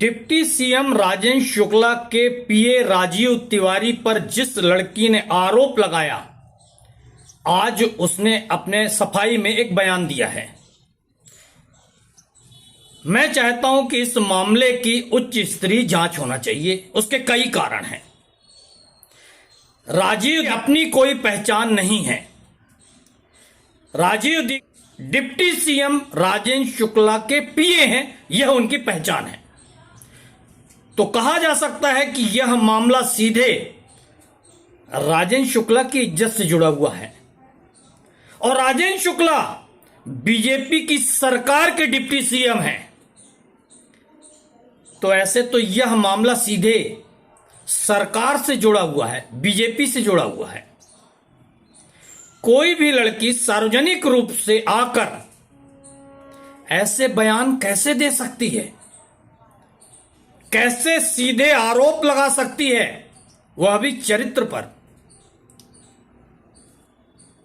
Deputy CM Rajendra Shukla के पीए राजीव तिवारी पर जिस लड़की ने आरोप लगाया, आज उसने अपने सफाई में एक बयान दिया है। मैं चाहता हूं कि इस मामले की उच्च स्तरीय जांच होना चाहिए। उसके कई कारण हैं। राजीव अपनी कोई पहचान नहीं है। राजीव डिप्टी सीएम राजेंद्र शुक्ला के पीए हैं, यह उनकी पहचान है। तो कहा जा सकता है कि यह मामला सीधे राजेंद्र शुक्ला की इज्जत से जुड़ा हुआ है और राजेंद्र शुक्ला बीजेपी की सरकार के डिप्टी सीएम हैं। तो ऐसे तो यह मामला सीधे सरकार से जुड़ा हुआ है, बीजेपी से जुड़ा हुआ है। कोई भी लड़की सार्वजनिक रूप से आकर ऐसे बयान कैसे दे सकती है, कैसे सीधे आरोप लगा सकती है, वह भी चरित्र पर।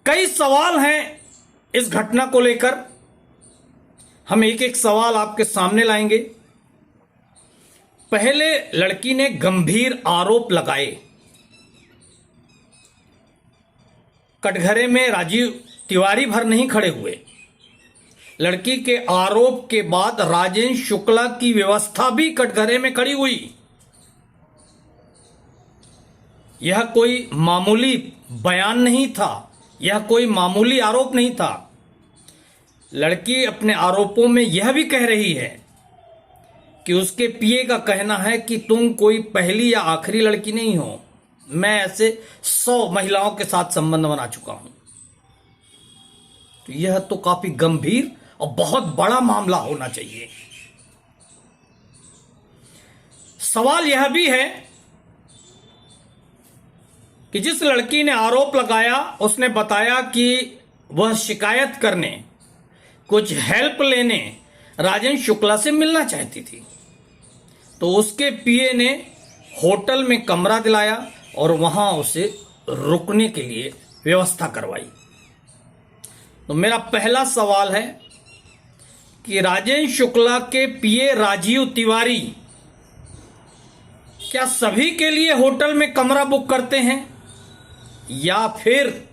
कई सवाल हैं इस घटना को लेकर। हम एक एक सवाल आपके सामने लाएंगे। पहले लड़की ने गंभीर आरोप लगाए। कटघरे में राजीव तिवारी भर नहीं खड़े हुए। लड़की के आरोप के बाद राजेंद्र शुक्ला की व्यवस्था भी कटघरे में खड़ी हुई। यह कोई मामूली बयान नहीं था, यह कोई मामूली आरोप नहीं था। लड़की अपने आरोपों में यह भी कह रही है कि उसके पीए का कहना है कि तुम कोई पहली या आखिरी लड़की नहीं हो, मैं ऐसे 100 महिलाओं के साथ संबंध बना चुका हूं। तो यह तो काफी गंभीर और बहुत बड़ा मामला होना चाहिए। सवाल यह भी है कि जिस लड़की ने आरोप लगाया, उसने बताया कि वह शिकायत करने, कुछ हेल्प लेने राजेंद्र शुक्ला से मिलना चाहती थी। तो उसके पीए ने होटल में कमरा दिलाया और वहां उसे रुकने के लिए व्यवस्था करवाई। तो मेरा पहला सवाल है कि राजेंद्र शुक्ला के पीए राजीव तिवारी क्या सभी के लिए होटल में कमरा बुक करते हैं या फिर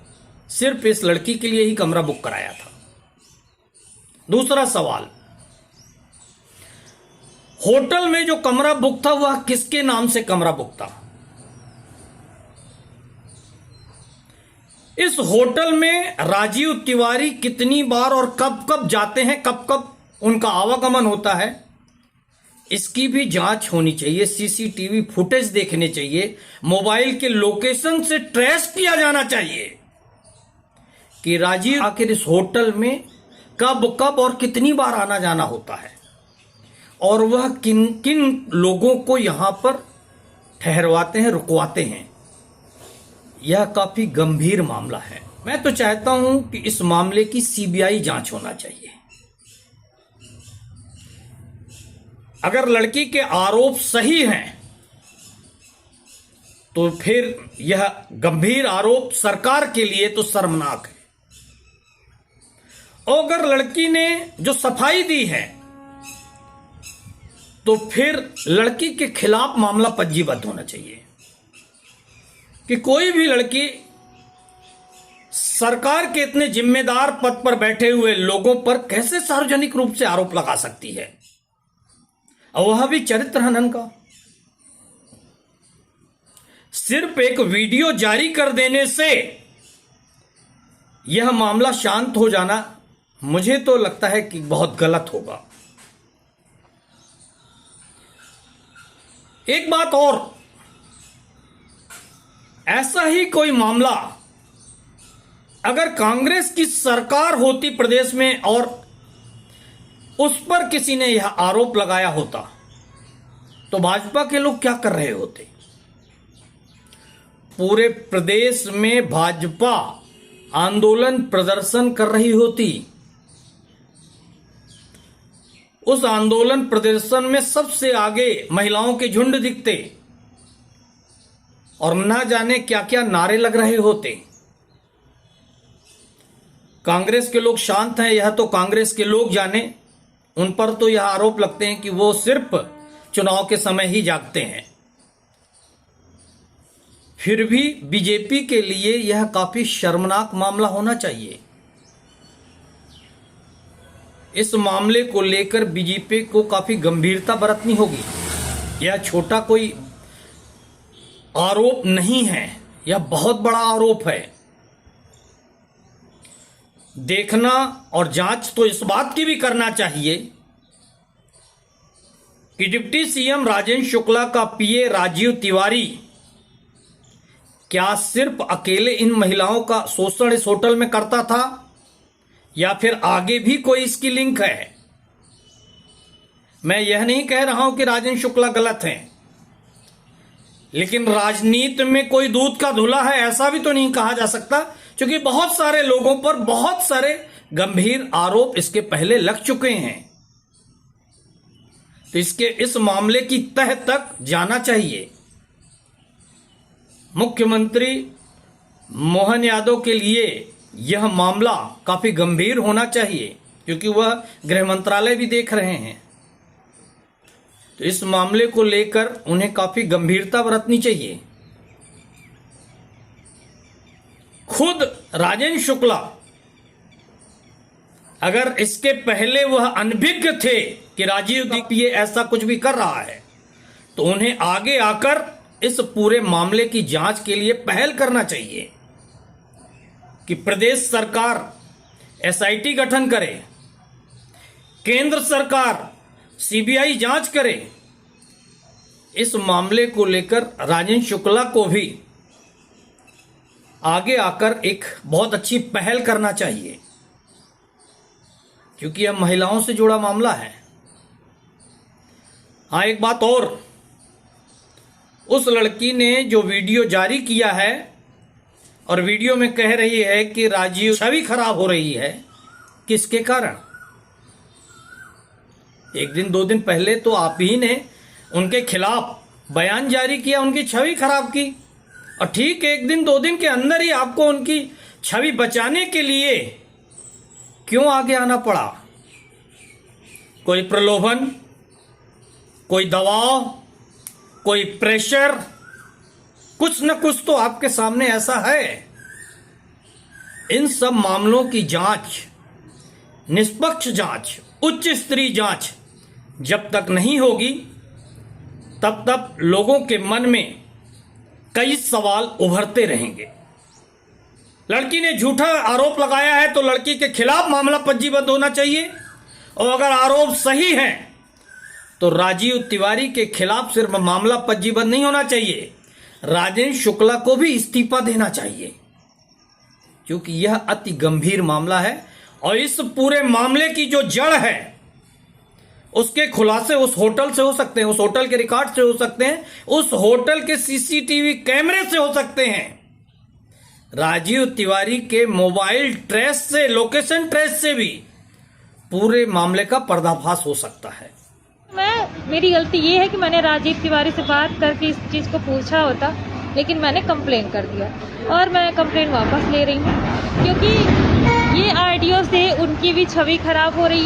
सिर्फ इस लड़की के लिए ही कमरा बुक कराया था? दूसरा सवाल, होटल में जो कमरा बुक था वह किसके नाम से कमरा बुक था? इस होटल में राजीव तिवारी कितनी बार और कब कब जाते हैं, कब कब उनका आवागमन होता है, इसकी भी जांच होनी चाहिए। सीसीटीवी फुटेज देखने चाहिए, मोबाइल के लोकेशन से ट्रेस किया जाना चाहिए कि राजीव आखिर इस होटल में कब कब और कितनी बार आना जाना होता है और वह किन किन लोगों को यहां पर ठहरवाते हैं, रुकवाते हैं। यह काफी गंभीर मामला है। मैं तो चाहता हूं कि इस मामले की सीबीआई जांच होना चाहिए। अगर लड़की के आरोप सही हैं तो फिर यह गंभीर आरोप सरकार के लिए तो शर्मनाक है। और अगर लड़की ने जो सफाई दी है तो फिर लड़की के खिलाफ मामला पंजीबद्ध होना चाहिए कि कोई भी लड़की सरकार के इतने जिम्मेदार पद पर बैठे हुए लोगों पर कैसे सार्वजनिक रूप से आरोप लगा सकती है, और वह भी चरित्र हनन का। सिर्फ एक वीडियो जारी कर देने से यह मामला शांत हो जाना मुझे तो लगता है कि बहुत गलत होगा। एक बात और, ऐसा ही कोई मामला अगर कांग्रेस की सरकार होती प्रदेश में और उस पर किसी ने यह आरोप लगाया होता तो भाजपा के लोग क्या कर रहे होते? पूरे प्रदेश में भाजपा आंदोलन प्रदर्शन कर रही होती। उस आंदोलन प्रदर्शन में सबसे आगे महिलाओं के झुंड दिखते और ना जाने क्या क्या नारे लग रहे होते। कांग्रेस के लोग शांत हैं, यह तो कांग्रेस के लोग जाने। उन पर तो यह आरोप लगते हैं कि वो सिर्फ चुनाव के समय ही जागते हैं। फिर भी बीजेपी के लिए यह काफी शर्मनाक मामला होना चाहिए। इस मामले को लेकर बीजेपी को काफी गंभीरता बरतनी होगी। यह छोटा कोई आरोप नहीं है, यह बहुत बड़ा आरोप है। देखना और जांच तो इस बात की भी करना चाहिए कि डिप्टी सीएम राजेंद्र शुक्ला का पीए राजीव तिवारी क्या सिर्फ अकेले इन महिलाओं का शोषण इस होटल में करता था या फिर आगे भी कोई इसकी लिंक है। मैं यह नहीं कह रहा हूं कि राजेंद्र शुक्ला गलत हैं, लेकिन राजनीति में कोई दूध का धुला है ऐसा भी तो नहीं कहा जा सकता, क्योंकि बहुत सारे लोगों पर बहुत सारे गंभीर आरोप इसके पहले लग चुके हैं। तो इस मामले की तह तक जाना चाहिए। मुख्यमंत्री मोहन यादव के लिए यह मामला काफी गंभीर होना चाहिए, क्योंकि वह गृह मंत्रालय भी देख रहे हैं। तो इस मामले को लेकर उन्हें काफी गंभीरता बरतनी चाहिए। खुद राजेंद्र शुक्ला अगर इसके पहले वह अनभिज्ञ थे कि राजीव दीपिये ऐसा कुछ भी कर रहा है, तो उन्हें आगे आकर इस पूरे मामले की जांच के लिए पहल करना चाहिए कि प्रदेश सरकार एसआईटी गठन करे, केंद्र सरकार सीबीआई जांच करे। इस मामले को लेकर राजेंद्र शुक्ला को भी आगे आकर एक बहुत अच्छी पहल करना चाहिए, क्योंकि यह महिलाओं से जुड़ा मामला है। हाँ, एक बात और, उस लड़की ने जो वीडियो जारी किया है और वीडियो में कह रही है कि राजीव छवि खराब हो रही है, किसके कारण? एक दिन दो दिन पहले तो आप ही ने उनके खिलाफ बयान जारी किया, उनकी छवि खराब की, और ठीक एक दिन दो दिन के अंदर ही आपको उनकी छवि बचाने के लिए क्यों आगे आना पड़ा? कोई प्रलोभन, कोई दबाव, कोई प्रेशर, कुछ न कुछ तो आपके सामने ऐसा है। इन सब मामलों की जांच, निष्पक्ष जांच, उच्च स्तरीय जांच जब तक नहीं होगी, तब तक लोगों के मन में कई सवाल उभरते रहेंगे। लड़की ने झूठा आरोप लगाया है तो लड़की के खिलाफ मामला पंजीबद्ध होना चाहिए, और अगर आरोप सही है तो राजीव तिवारी के खिलाफ सिर्फ मामला पंजीबद्ध नहीं होना चाहिए, राजेंद्र शुक्ला को भी इस्तीफा देना चाहिए, क्योंकि यह अति गंभीर मामला है। और इस पूरे मामले की जो जड़ है उसके खुलासे उस होटल से हो सकते हैं, उस होटल के रिकॉर्ड से हो सकते हैं, उस होटल के सीसीटीवी कैमरे से हो सकते हैं, राजीव तिवारी के मोबाइल ट्रेस से, लोकेशन ट्रेस से भी पूरे मामले का पर्दाफाश हो सकता है। मेरी गलती ये है कि मैंने राजीव तिवारी से बात करके इस चीज को पूछा होता, लेकिन मैंने कंप्लेन कर दिया और मैं कंप्लेन वापस ले रही हूँ, क्योंकि ये ऑडियो से उनकी भी छवि खराब हो रही है।